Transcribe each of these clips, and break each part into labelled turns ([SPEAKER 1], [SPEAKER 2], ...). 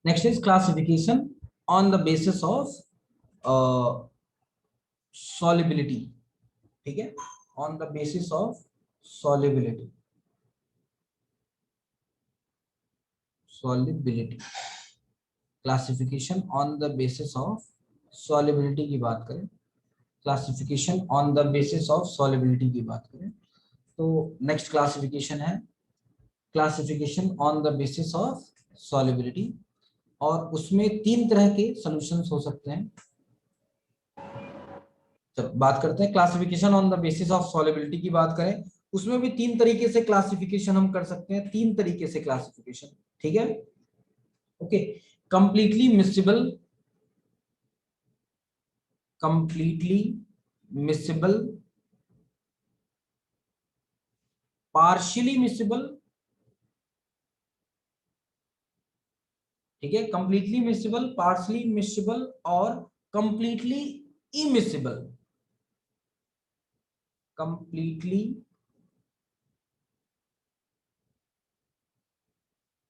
[SPEAKER 1] Next is classification on the basis of solubility. ठीक है, on the basis of solubility. solubility classification on the basis of solubility की बात करें, classification on the basis of solubility की बात करें तो नेक्स्ट क्लासिफिकेशन है classification on the basis of solubility, और उसमें तीन तरह के सॉल्यूशंस हो सकते हैं। चलो बात करते हैं classification on the basis of solubility की बात करें, उसमें भी तीन तरीके से क्लासिफिकेशन हम कर सकते हैं, तीन तरीके से क्लासिफिकेशन। ठीक है, okay. Completely miscible, completely miscible, partially miscible, ठीक है, कंप्लीटली मिसिबल, पार्शियली मिसिबल और कंप्लीटली इमिसिबल। कंप्लीटली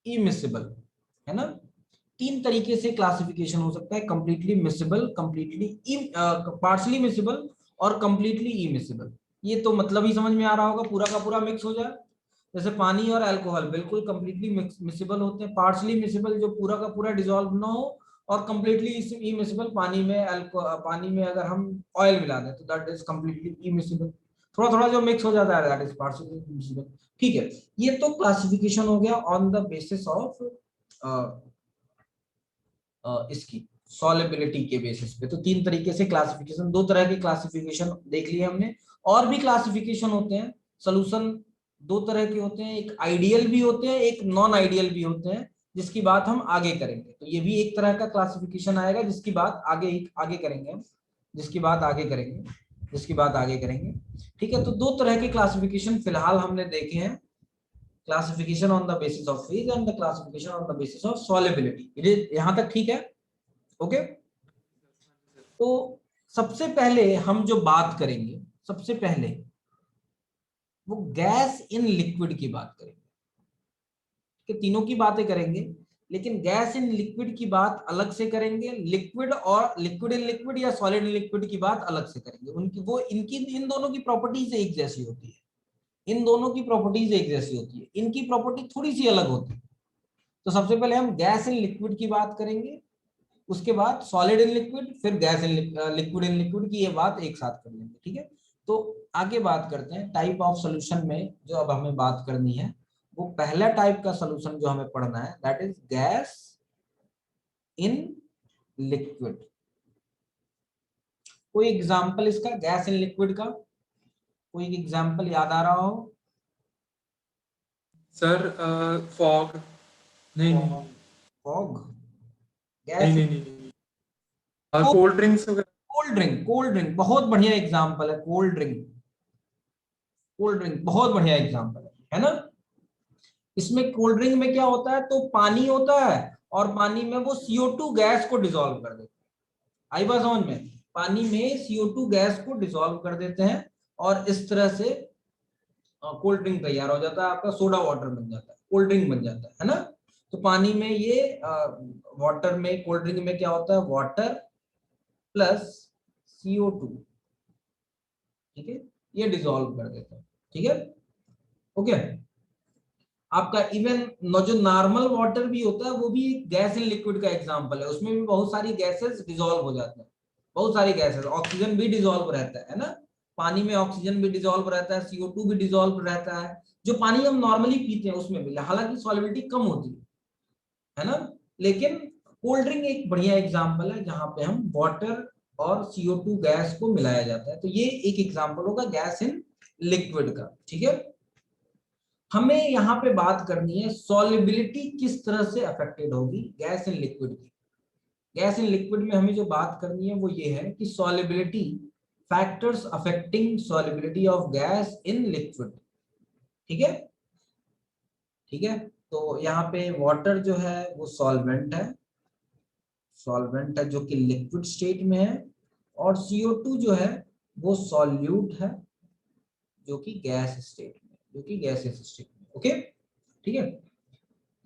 [SPEAKER 1] इमिसिबल, है ना। तीन तरीके से क्लासिफिकेशन हो सकता है, completely miscible, completely partially miscible और कंप्लीटली इमिसिबल। ये तो मतलब ही समझ में आ रहा होगा, पूरा का पूरा मिक्स हो जाए। जैसे पानी और अल्कोहल बिल्कुल कंप्लीटली मिसिबल होते हैं, पार्शियली मिसिबल जो पूरा का पूरा डिसॉल्व ना हो, और कंप्लीटली इमिसिबल पानी में अगर हम ऑयल मिला दें तो दैट इज कंप्लीटली इमिसिबल। थोड़ा थोड़ा जो मिक्स हो जाता है दैट इज पार्शियली मिसिबल। ठीक है, ये तो क्लासिफिकेशन हो गया ऑन द बेसिस ऑफ इसकी सॉल्युबिलिटी के बेसिस पे। तो तीन तरीके से क्लासिफिकेशन, दो तरह की क्लासिफिकेशन देख लिए हमने। और भी क्लासिफिकेशन होते हैं, सोल्यूशन दो तरह के होते हैं, एक आइडियल भी होते हैं, एक नॉन आइडियल भी होते हैं, जिसकी बात हम आगे करेंगे। तो ये भी एक तरह का क्लासिफिकेशन आएगा जिसकी बात आगे आगे करेंगे हम, जिसकी बात आगे करेंगे, जिसकी बात आगे करेंगे। ठीक है, तो दो तरह के क्लासिफिकेशन फिलहाल हमने देखे हैं, classification on the basis of phase and the classification on the basis of solubility. यहां तक ठीक है, ओके। तो सबसे पहले हम जो बात करेंगे, सबसे पहले वो गैस इन लिक्विड की बात करेंगे, कि तीनों की बातें करेंगे, लेकिन गैस इन लिक्विड की बात अलग से करेंगे, लिक्विड और लिक्विड इन लिक्विड या सॉलिड इन लिक्विड की बात अलग से करेंगे। उनकी वो इनकी इन दोनों की प्रॉपर्टीज एक जैसी होती है, इन दोनों की प्रॉपर्टीज एक जैसी होती है, इनकी प्रॉपर्टी थोड़ी सी अलग होती है। तो सबसे पहले हम गैस इन लिक्विड की बात करेंगे, उसके बाद सॉलिड इन लिक्विड, फिर gas in liquid in liquid की ये बात एक साथ कर लेंगे। ठीक है, तो आगे बात करते हैं टाइप ऑफ सॉल्यूशन में जो अब हमें बात करनी है। वो पहला टाइप का सॉल्यूशन जो हमें पढ़ना है that is gas in liquid. कोई एग्जांपल इसका गैस इन लिक्विड का, कोई एग्जांपल याद आ रहा हो?
[SPEAKER 2] सर फॉग, नहीं नहीं
[SPEAKER 1] फॉग,
[SPEAKER 2] नहीं
[SPEAKER 1] गैस,
[SPEAKER 2] नहीं नहीं नहीं, कोल्ड ड्रिंक्स वगैरह।
[SPEAKER 1] कोल्ड ड्रिंक, कोल्ड ड्रिंक बहुत बढ़िया एग्जांपल है, कोल्ड ड्रिंक, कोल्ड ड्रिंक बहुत बढ़िया एग्जांपल है ना। इसमें कोल्ड ड्रिंक में क्या होता है, तो पानी होता है, और पानी में वो CO2 गैस को डिसॉल्व कर देते हैं। आई बात समझ में? पानी में CO2 गैस को डिसॉल्व कर देते हैं, और इस तरह से कोल्ड ड्रिंक तैयार हो जाता है, आपका सोडा वाटर बन जाता है, कोल्ड ड्रिंक बन जाता है ना। तो पानी में ये वाटर में, कोल्ड ड्रिंक में क्या होता है, वाटर प्लस CO2, ठीक है, ये डिसॉल्व कर देता है। ठीक है, ओके। आपका इवन जो नॉर्मल वाटर भी होता है वो भी गैस इन लिक्विड का एग्जांपल है, उसमें भी बहुत सारी गैसेस डिसॉल्व हो जाते हैं, बहुत सारी गैसेस, ऑक्सीजन भी डिसॉल्व रहता है ना, पानी में ऑक्सीजन भी डिसॉल्व रहता है, CO2 भी डिसॉल्व रहता है, जो पानी हम नॉर्मली पीते हैं उसमें भी, हालांकि सॉल्युबिलिटी कम होती है ना। लेकिन कोल्ड ड्रिंक एक बढ़िया एग्जाम्पल है जहां पे हम वाटर और CO2 गैस को मिलाया जाता है। तो ये एक एग्जाम्पल होगा गैस इन लिक्विड का। ठीक है, हमें यहाँ पे बात करनी है सॉल्युबिलिटी किस तरह से अफेक्टेड होगी गैस इन लिक्विड की। गैस इन लिक्विड में हमें जो बात करनी है वो ये है कि solubility, factors affecting solubility of gas in liquid. ठीक है, ठीक है। तो यहाँ पे वाटर जो है वो सॉल्वेंट है, सॉल्वेंट है जो कि लिक्विड स्टेट में है, और CO2 जो है वो सॉल्यूट है जो कि गैस स्टेट में, जो कि गैसेस स्टेट में। ओके, ठीक है।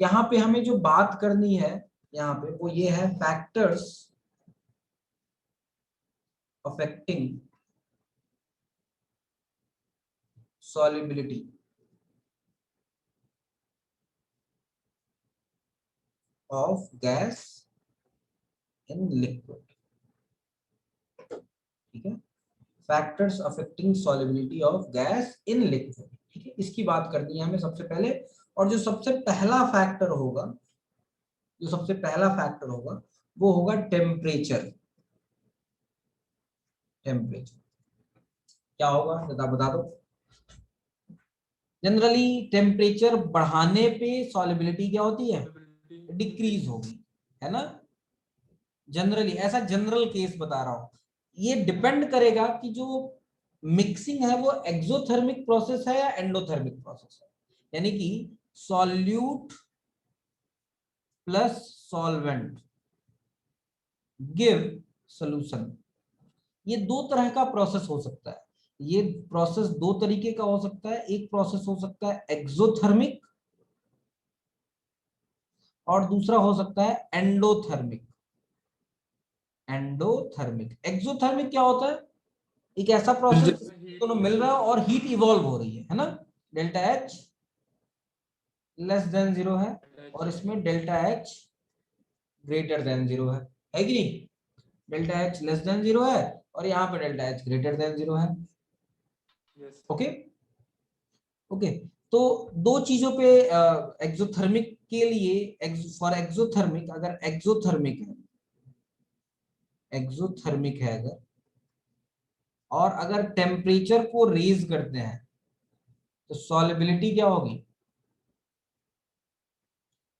[SPEAKER 1] यहाँ पे हमें जो बात करनी है यहाँ पे वो ये है factors affecting solubility of gas in liquid. ठीक है, factors affecting solubility of gas in liquid. ठीक है, इसकी बात करनी है हमें सबसे पहले। और जो सबसे पहला फैक्टर होगा, जो सबसे पहला फैक्टर होगा वो होगा टेम्परेचर। टेम्परेचर क्या होगा जरा बता दो। जनरली टेम्परेचर बढ़ाने पे सॉलिबिलिटी क्या होती है, डिक्रीज होगी, है ना। जनरली ऐसा जनरल केस बता रहा हूं। ये डिपेंड करेगा कि जो मिक्सिंग है वो एक्सोथर्मिक प्रोसेस है या एंडोथर्मिक प्रोसेस है। यानी कि solute plus solvent give solution. ये दो तरह का प्रोसेस हो सकता है। ये प्रोसेस दो तरीके का हो सकता है। एक प्रोसेस हो सकता है एक्सोथर्मिक और दूसरा हो सकता है एंडोथर्मिक। एंडोथर्मिक, एक्सोथर्मिक क्या होता है, एक ऐसा प्रोसेस दोनों मिल रहा है और हीट इवॉल्व हो रही है ना। डेल्टा एच लेस देन 0 है और इसमें डेल्टा एच ग्रेटर देन 0 है कि नहीं। डेल्टा एच लेस देन 0 है और यहाँ पे डेल्टा एच ग्रेटर देन 0 है। ओके ओके, तो दो चीजों पे एक्सोथर्मिक के लिए, फॉर एक्सोथर्मिक, अगर एक्सोथर्मिक है, एक्सोथर्मिक है अगर, और अगर टेम्परेचर को रेज करते हैं तो सॉलिबिलिटी क्या होगी।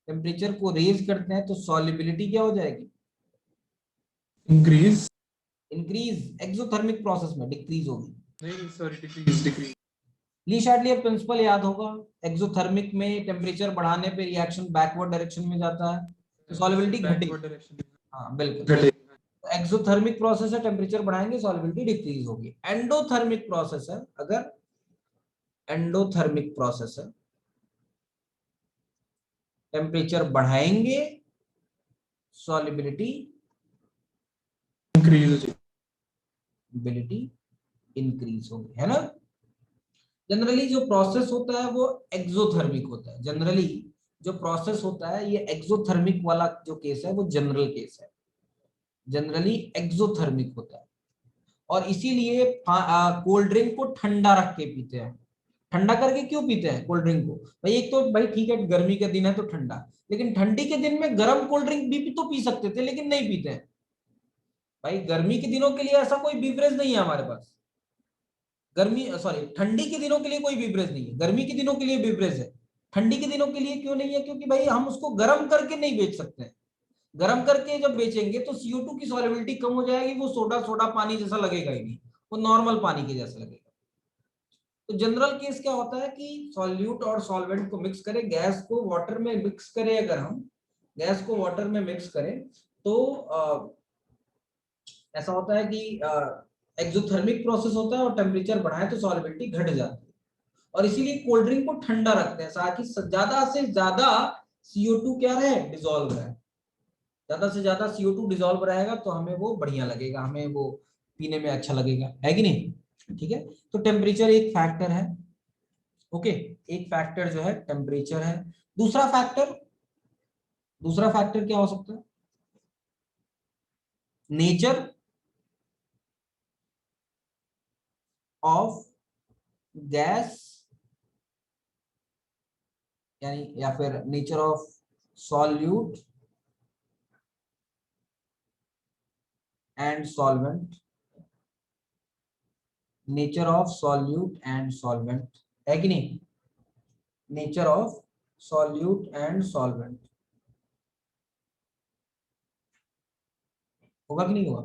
[SPEAKER 1] टेम्परेचर को रेज करते हैं तो सॉलिबिलिटी क्या हो जाएगी,
[SPEAKER 2] इंक्रीज,
[SPEAKER 1] इंक्रीज। एक्सोथर्मिक प्रोसेस में डिक्रीज होगी।
[SPEAKER 2] नहीं सॉरी, डिक्रीज डिक्रीज।
[SPEAKER 1] ली शार्टलियर प्रिंसिपल याद होगा। एक्सोथर्मिक में टेम्परेचर बढ़ाने पे रिएक्शन बैकवर्ड डायरेक्शन में जाता है तो सॉलिबिलिटी घटेगी।
[SPEAKER 2] बैकवर्ड डायरेक्शन
[SPEAKER 1] हाँ बिल्कुल। एक्सोथर्मिक प्रोसेस है, टेम्परेचर बढ़ाएंगे सॉलिबिलिटी डिक्रीज होगी। एंडोथर्मिक प्रोसेस है, अगर एंडोथर्मिक प्रोसेस है, टेम्परेचर बढ़ाएंगे सॉलिबिलिटी
[SPEAKER 2] इंक्रीज
[SPEAKER 1] बिलिटी इंक्रीज होगी, है ना। जनरली जो प्रोसेस होता है वो एक्सोथर्मिक होता है। जनरली जो प्रोसेस होता है ये एक्सोथर्मिक वाला जो केस है वो जनरल केस है, जनरली एक्सोथर्मिक होता है। और इसीलिए कोल्ड ड्रिंक को ठंडा रख के पीते हैं। ठंडा करके क्यों पीते हैं कोल्ड ड्रिंक को, भाई एक तो भाई ठीक है गर्मी का दिन है तो ठंडा, लेकिन ठंडी के दिन में गर्म कोल्ड ड्रिंक भी तो पी सकते थे लेकिन नहीं पीते हैं। भाई गर्मी के दिनों के लिए ऐसा कोई बीवरेज नहीं है हमारे पास। गर्मी सॉरी ठंडी के दिनों के लिए कोई बीवरेज नहीं है, गर्मी के दिनों के लिए बीवरेज है। ठंडी के दिनों के लिए क्यों नहीं है, क्योंकि भाई हम उसको गर्म करके नहीं बेच सकते हैं। गर्म करके जब बेचेंगे तो CO2 की सॉलिबिलिटी कम हो जाएगी, वो सोडा सोडा पानी जैसा लगेगा ही नहीं, वो नॉर्मल पानी के जैसा लगेगा। तो जनरल केस क्या होता है कि सॉल्यूट और सॉल्वेंट को मिक्स करें, गैस को वाटर में मिक्स करें, अगर हम गैस को वाटर में मिक्स करें तो ऐसा होता है कि एक्सोथर्मिक प्रोसेस होता है और टेम्परेचर बढ़ाए तो सॉलिबिलिटी घट जाती है। और इसीलिए कोल्ड ड्रिंक को ठंडा रखते हैं ताकि ज्यादा से ज्यादा CO2 क्या रहे, डिजोल्व रहे। ज्यादा से ज्यादा CO2 डिजोल्व रहेगा तो हमें वो बढ़िया लगेगा, हमें वो पीने में अच्छा लगेगा, है कि नहीं। ठीक है, तो टेम्परेचर एक फैक्टर है। ओके, एक फैक्टर जो है टेम्परेचर है। दूसरा फैक्टर, दूसरा फैक्टर क्या हो सकता है, नेचर ऑफ गैस, यानी या फिर nature of solute and solvent. Nature of solute and solvent, है कि नहीं। Nature of solute and solvent होगा कि नहीं होगा।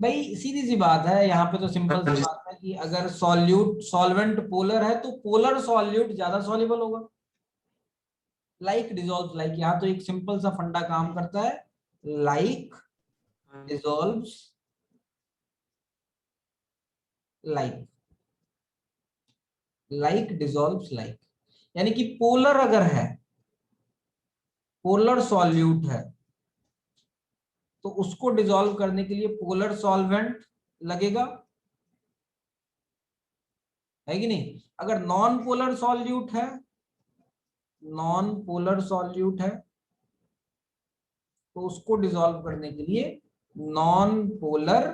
[SPEAKER 1] भाई सीधी सी बात है, यहाँ पे तो सिंपल सी बात है कि अगर सॉल्यूट सॉल्वेंट पोलर है तो पोलर सॉल्यूट ज्यादा सॉल्युबल होगा। लाइक डिजोल्व लाइक, यहाँ तो एक सिंपल सा फंडा काम करता है, like dissolves like, like dissolves like. यानी कि पोलर अगर है, पोलर सॉल्यूट है तो उसको डिसॉल्व करने के लिए पोलर सॉल्वेंट लगेगा, है कि नहीं। अगर नॉन पोलर सॉल्यूट है, नॉन पोलर सॉल्यूट है तो उसको डिसॉल्व करने के लिए नॉन पोलर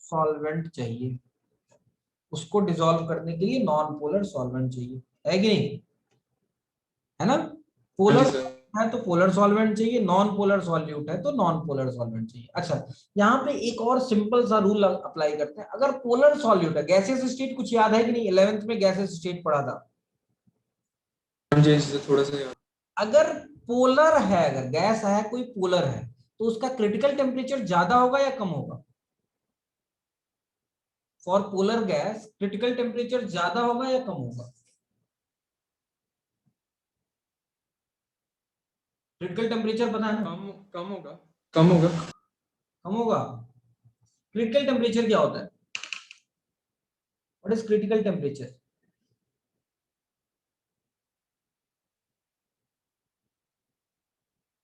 [SPEAKER 1] सॉल्वेंट चाहिए, उसको डिसॉल्व करने के लिए नॉन पोलर सॉल्वेंट चाहिए, है कि नहीं, है ना।
[SPEAKER 2] हाँ जी
[SPEAKER 1] पोलर
[SPEAKER 2] सर।
[SPEAKER 1] है तो पोलर सॉल्वेंट चाहिए, नॉन पोलर सॉल्यूट है तो नॉन पोलर सॉल्वेंट चाहिए। अच्छा, यहाँ पे एक और सिंपल सा रूल अप्लाई करते हैं। अगर पोलर सॉल्यूट है, गैसेस स्टेट कुछ याद है कि नहीं, 11th में गैसेस स्टेट पढ़ा था।
[SPEAKER 2] हाँ जी सर, थोड़ा सा याद।
[SPEAKER 1] अगर पोलर है, अगर गैस है कोई पोलर है, तो उसका क्रिटिकल टेम्परेचर ज्यादा होगा या कम होगा। For polar gas critical temperature ज्यादा होगा या कम होगा। क्रिटिकल टेम्परेचर पता है ना,
[SPEAKER 2] कम कम होगा। कम होगा।
[SPEAKER 1] कम होगा। क्रिटिकल टेम्परेचर क्या होता है, what is critical temperature.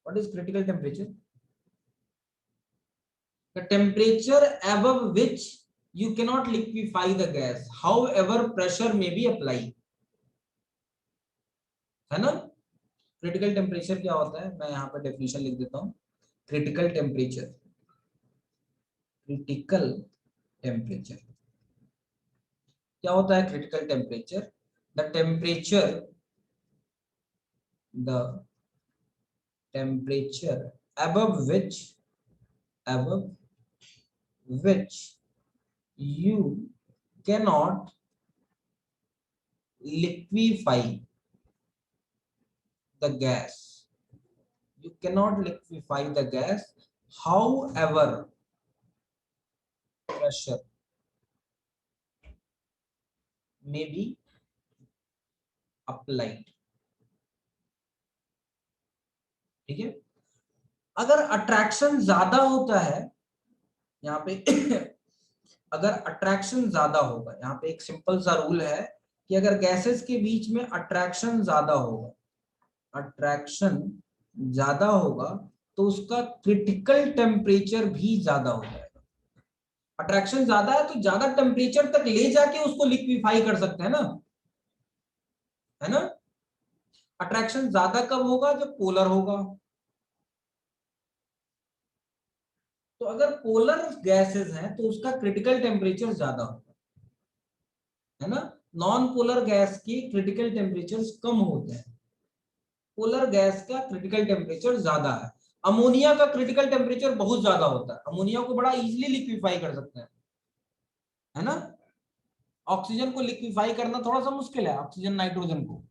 [SPEAKER 1] What is critical temperature, the temperature above which you cannot liquefy the gas however pressure may be applied, है ना। क्रिटिकल टेम्परेचर क्या होता है, मैं यहाँ पर डेफिनेशन लिख देता हूँ। क्रिटिकल टेम्परेचर, क्रिटिकल टेम्परेचर क्या होता है। Critical temperature, the temperature, the temperature above which, above which you cannot liquefy the gas, you cannot liquefy the gas however pressure may be applied, ठीक है। अगर अट्रैक्शन ज्यादा होता है यहाँ पे अगर अट्रैक्शन ज्यादा होगा, यहाँ पे एक सिंपल सा रूल है कि अगर गैसेस के बीच में अट्रैक्शन ज्यादा होगा, अट्रैक्शन ज्यादा होगा तो उसका क्रिटिकल टेम्परेचर भी ज्यादा हो जाएगा। अट्रैक्शन ज्यादा है तो ज्यादा टेम्परेचर तक ले जाके उसको लिक्विफाई कर सकते हैं ना, है ना। अट्रैक्शन ज्यादा कब होगा, जब पोलर होगा। तो अगर पोलर गैसेस हैं तो उसका क्रिटिकल टेम्परेचर ज्यादा होगा, है ना। नॉन पोलर गैस की क्रिटिकल टेम्परेचर कम होते हैं, पोलर गैस का क्रिटिकल टेम्परेचर ज्यादा है। अमोनिया का क्रिटिकल टेम्परेचर बहुत ज्यादा होता है, अमोनिया को बड़ा इजीली लिक्विफाई कर सकते हैं, है ना। ऑक्सीजन को लिक्विफाई करना थोड़ा सा मुश्किल है, ऑक्सीजन नाइट्रोजन को।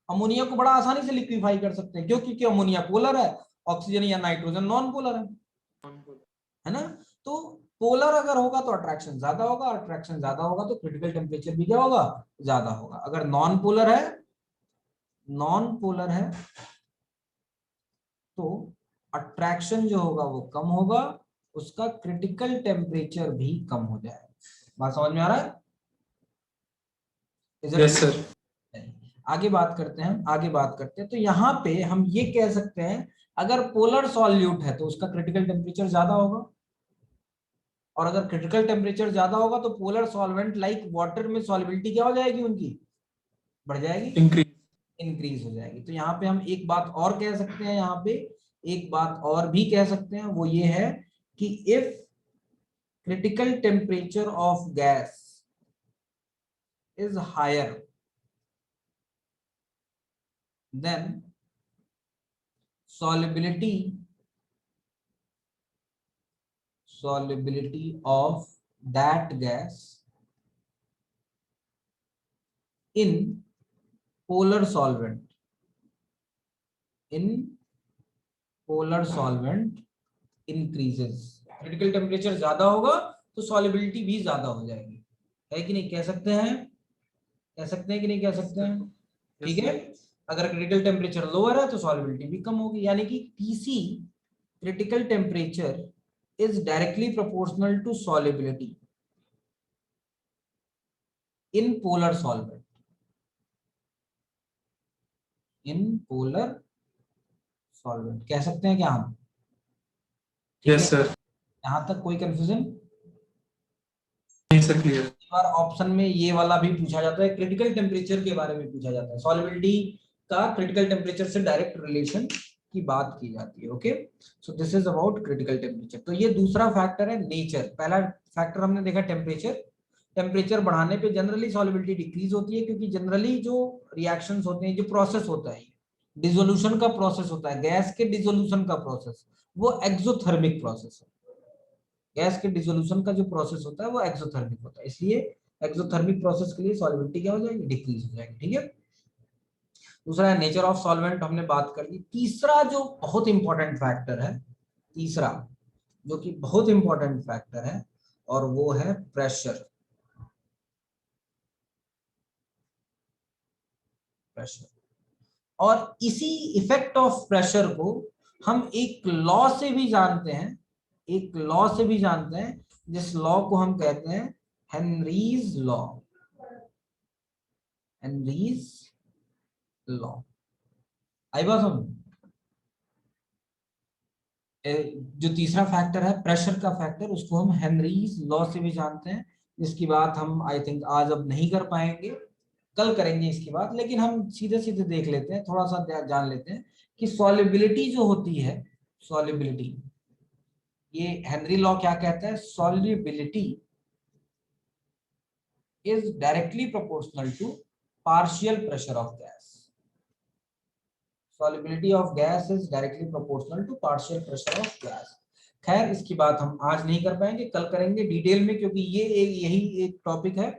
[SPEAKER 1] अमोनिया को बड़ा आसानी से लिक्विफाई कर सकते हैं, क्यों, क्योंकि अमोनिया पोलर है, ऑक्सीजन या नाइट्रोजन नॉन पोलर है ना। तो पोलर अगर होगा तो अट्रैक्शन ज्यादा होगा, अट्रैक्शन ज्यादा होगा तो क्रिटिकल टेम्परेचर भी क्या होगा, ज्यादा होगा। अगर नॉन पोलर है, नॉन पोलर है तो अट्रैक्शन जो होगा वो कम होगा, उसका क्रिटिकल टेम्परेचर भी कम हो जाएगा। बात समझ में आ रहा है।
[SPEAKER 2] Yes sir.
[SPEAKER 1] आगे बात करते हैं, आगे बात करते हैं। तो यहाँ पे हम ये कह सकते हैं अगर पोलर सॉल्यूट है तो उसका क्रिटिकल टेम्परेचर ज्यादा होगा, और अगर क्रिटिकल टेम्परेचर ज्यादा होगा तो पोलर सॉल्वेंट लाइक वाटर में सॉल्युबिलिटी क्या हो जाएगी, उनकी बढ़ जाएगी,
[SPEAKER 2] इंक्रीज।
[SPEAKER 1] इंक्रीज हो जाएगी। तो यहाँ पे हम एक बात और कह सकते हैं, यहाँ पे एक बात और भी कह सकते हैं, वो ये है कि if critical temperature of gas is higher then solubility, solubility of that gas in polar solvent, in polar solvent increases। Critical temperature ज्यादा होगा तो सॉलिबिलिटी भी ज्यादा हो जाएगी, है कि नहीं, कह सकते हैं, कह सकते हैं कि नहीं कह सकते हैं, ठीक है। अगर क्रिटिकल टेम्परेचर लोअर है तो सॉलिबिलिटी भी कम होगी, यानी कि TC critical temperature is directly proportional to solubility in polar solvent, in polar solvent कह सकते हैं क्या हम,
[SPEAKER 2] यस सर।
[SPEAKER 1] यहाँ तक कोई कंफ्यूजन?
[SPEAKER 2] नहीं सर, क्लियर।
[SPEAKER 1] बार ऑप्शन में ये वाला भी पूछा जाता है, क्रिटिकल टेम्परेचर के बारे में पूछा जाता है, सॉल्युबिलिटी का क्रिटिकल टेम्परेचर से डायरेक्ट रिलेशन की बात की जाती है। Okay, so this is about critical temperature. तो ये दूसरा फैक्टर है नेचर। पहला फैक्टर हमने देखा टेम्परेचर। टेम्परेचर बढ़ाने पे जनरली सॉल्युबिलिटी डिक्रीज होती है, क्योंकि जनरली जो रिएक्शंस होते हैं, जो प्रोसेस होता है, डिसोल्यूशन का प्रोसेस होता है, गैस के डिसोल्यूशन का प्रोसेस, वो एक्सोथर्मिक प्रोसेस है। गैस के डिसोल्यूशन का जो प्रोसेस होता है वो एक्सोथर्मिक होता है, इसलिए एक्सोथर्मिक प्रोसेस के लिए सॉल्युबिलिटी क्या हो जाएगी? डिक्रीज हो जाएगी। ठीक है, दूसरा है नेचर ऑफ सॉल्वेंट, हमने बात कर ली। तीसरा जो बहुत इंपॉर्टेंट फैक्टर है, तीसरा जो कि बहुत इंपॉर्टेंट फैक्टर है, और वो है प्रेशर। प्रेशर, और इसी इफेक्ट ऑफ प्रेशर को हम एक लॉ से भी जानते हैं, एक लॉ से भी जानते हैं, जिस लॉ को हम कहते हैं हेनरीज लॉ। हेनरीज लॉ, आई बात समझ? जो तीसरा फैक्टर है प्रेशर का फैक्टर, उसको हम हेनरीज लॉ से भी जानते हैं, जिसकी बात हम आई थिंक आज अब नहीं कर पाएंगे, कल करेंगे इसकी बात। लेकिन हम सीधे सीधे देख लेते हैं, थोड़ा सा जान लेते हैं कि सॉल्युबिलिटी जो होती है, सॉल्युबिलिटी, ये हेनरी लॉ क्या कहता है? Solubility is directly proportional to partial pressure of gas. solubility of gas is directly proportional to partial pressure of gas। खैर इसकी बात हम आज नहीं कर पाएंगे, कल करेंगे डिटेल में, क्योंकि ये यही एक टॉपिक है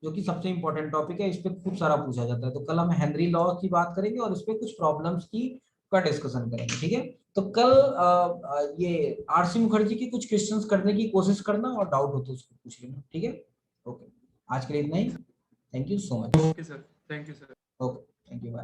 [SPEAKER 1] जो कि सबसे इंपॉर्टेंट टॉपिक है, इस पे खूब सारा पूछा जाता है। तो कल हम हेनरी लॉ की बात करेंगे और इस पे कुछ प्रॉब्लम्स की का डिस्कशन करेंगे। ठीक है, तो कल ये आरसी मुखर्जी की कुछ क्वेश्चंस करने की कोशिश करना, और डाउट हो तो उसको पूछ लेना। ठीक है, ओके, आज के लिए इतना ही। Thank you so much.
[SPEAKER 2] Okay sir, thank you sir.
[SPEAKER 1] Okay, thank you, bye.